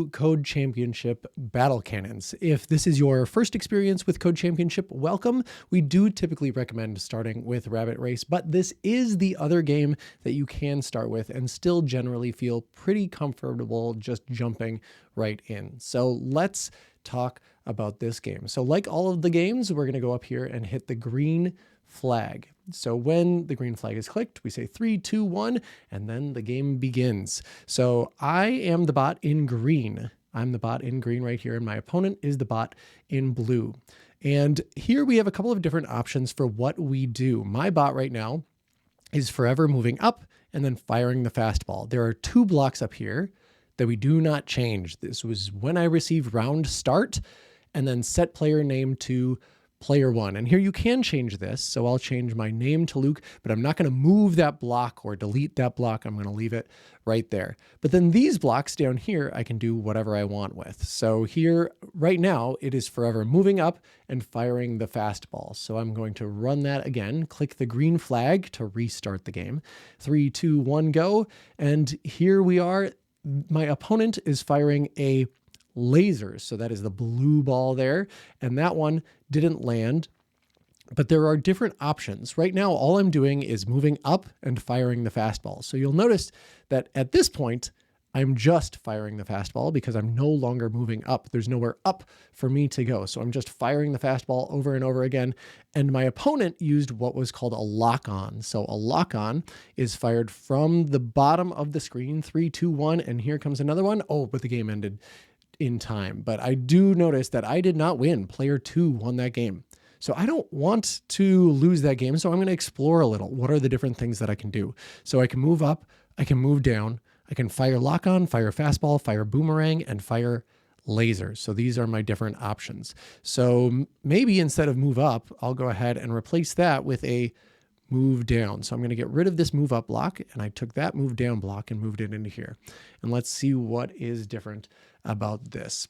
Code Championship Battle Cannons. If this is your first experience with Code Championship, welcome. We do typically recommend starting with Rabbit Race, but this is the other game that you can start with and still generally feel pretty comfortable just jumping right in. So let's talk about this game. So like all of the games, we're going to go up here and hit the green flag. So when the green flag is clicked, we say 3, 2, 1, and then the game begins. So I am the bot in green. I'm the bot in green right here, and my opponent is the bot in blue. And here we have a couple of different options for what we do. My bot right now is forever moving up and then firing the fastball. There are 2 blocks up here that we do not change. This was when I received round start and then set player name to player 1. And here you can change this. So I'll change my name to Luke, but I'm not going to move that block or delete that block. I'm going to leave it right there. But then these blocks down here, I can do whatever I want with. So here right now, it is forever moving up and firing the fastball. So I'm going to run that again, click the green flag to restart the game. 3, 2, 1, go. And here we are. My opponent is firing a laser. So that is the blue ball there. And that one didn't land, but there are different options. Right now, all I'm doing is moving up and firing the fastball. So you'll notice that at this point, I'm just firing the fastball because I'm no longer moving up. There's nowhere up for me to go. So I'm just firing the fastball over and over again. And my opponent used what was called a lock-on. So a lock-on is fired from the bottom of the screen, 3, 2, 1, and here comes another one. Oh, but the game ended in time. But I do notice that I did not win. Player 2 won that game. So I don't want to lose that game. So I'm going to explore a little. What are the different things that I can do? So I can move up, I can move down, I can fire lock on, fire fastball, fire boomerang, and fire laser. So these are my different options. So maybe instead of move up, I'll go ahead and replace that with a move down. So I'm going to get rid of this move up block, and I took that move down block and moved it into here. And let's see what is different about this.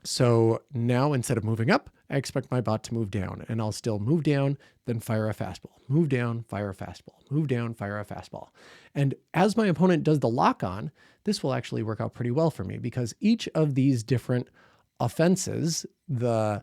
So now instead of moving up, I expect my bot to move down, and I'll still move down, then fire a fastball, move down, fire a fastball, move down, fire a fastball. And as my opponent does the lock on, this will actually work out pretty well for me because each of these different offenses, the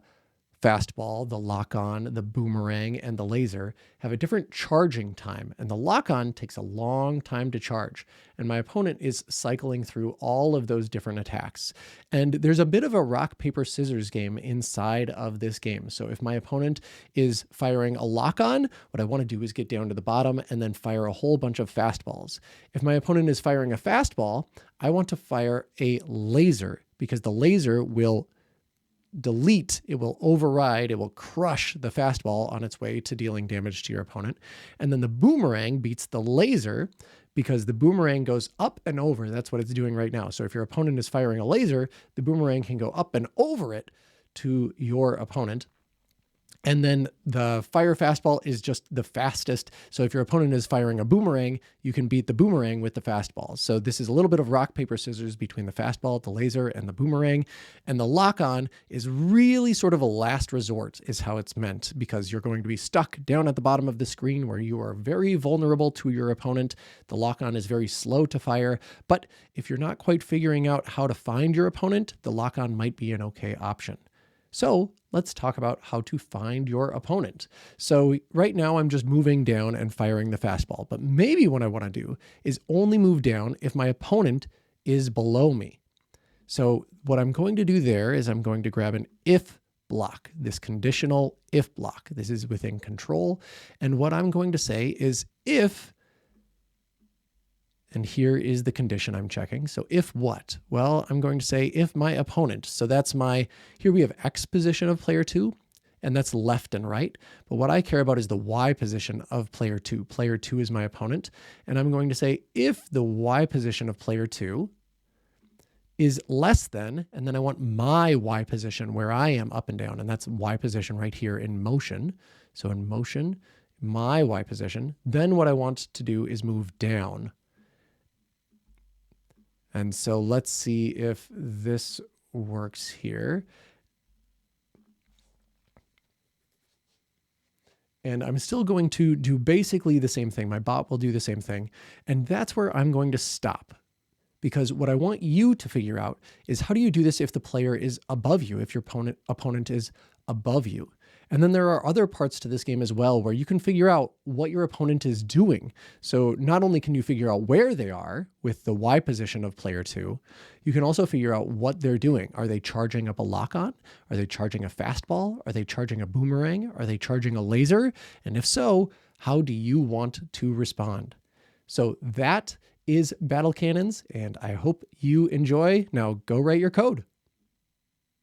fastball, the lock-on, the boomerang, and the laser have a different charging time. And the lock-on takes a long time to charge. And my opponent is cycling through all of those different attacks. And there's a bit of a rock, paper, scissors game inside of this game. So if my opponent is firing a lock-on, what I want to do is get down to the bottom and then fire a whole bunch of fastballs. If my opponent is firing a fastball, I want to fire a laser because the laser will delete, it will override, it will crush the fastball on its way to dealing damage to your opponent. And then the boomerang beats the laser because the boomerang goes up and over. That's what it's doing right now. So if your opponent is firing a laser, the boomerang can go up and over it to your opponent. And then the fire fastball is just the fastest. So if your opponent is firing a boomerang, you can beat the boomerang with the fastball. So this is a little bit of rock, paper, scissors between the fastball, the laser, and the boomerang. And the lock-on is really sort of a last resort is how it's meant because you're going to be stuck down at the bottom of the screen where you are very vulnerable to your opponent. The lock-on is very slow to fire. But if you're not quite figuring out how to find your opponent, the lock-on might be an okay option. So let's talk about how to find your opponent. So right now I'm just moving down and firing the fastball, but maybe what I want to do is only move down if my opponent is below me. So what I'm going to do there is I'm going to grab an if block, this conditional if block. This is within control. And what I'm going to say is if, and here is the condition I'm checking. So if what? Well, I'm going to say if my opponent, so that's my, here we have X position of player 2, and that's left and right. But what I care about is the Y position of player 2. Player 2 is my opponent. And I'm going to say if the Y position of player 2 is less than, and then I want my Y position where I am up and down, and that's Y position right here in motion. So in motion, my Y position, then what I want to do is move down. And so let's see if this works here. And I'm still going to do basically the same thing. My bot will do the same thing. And that's where I'm going to stop. because what I want you to figure out is how do you do this if the player is above you, if your opponent is above you. And then there are other parts to this game as well where you can figure out what your opponent is doing. So not only can you figure out where they are with the Y position of player 2, you can also figure out what they're doing. Are they charging up a lock-on? Are they charging a fastball? Are they charging a boomerang? Are they charging a laser? And if so, how do you want to respond? So that is Battle Cannons, and I hope you enjoy. Now go write your code.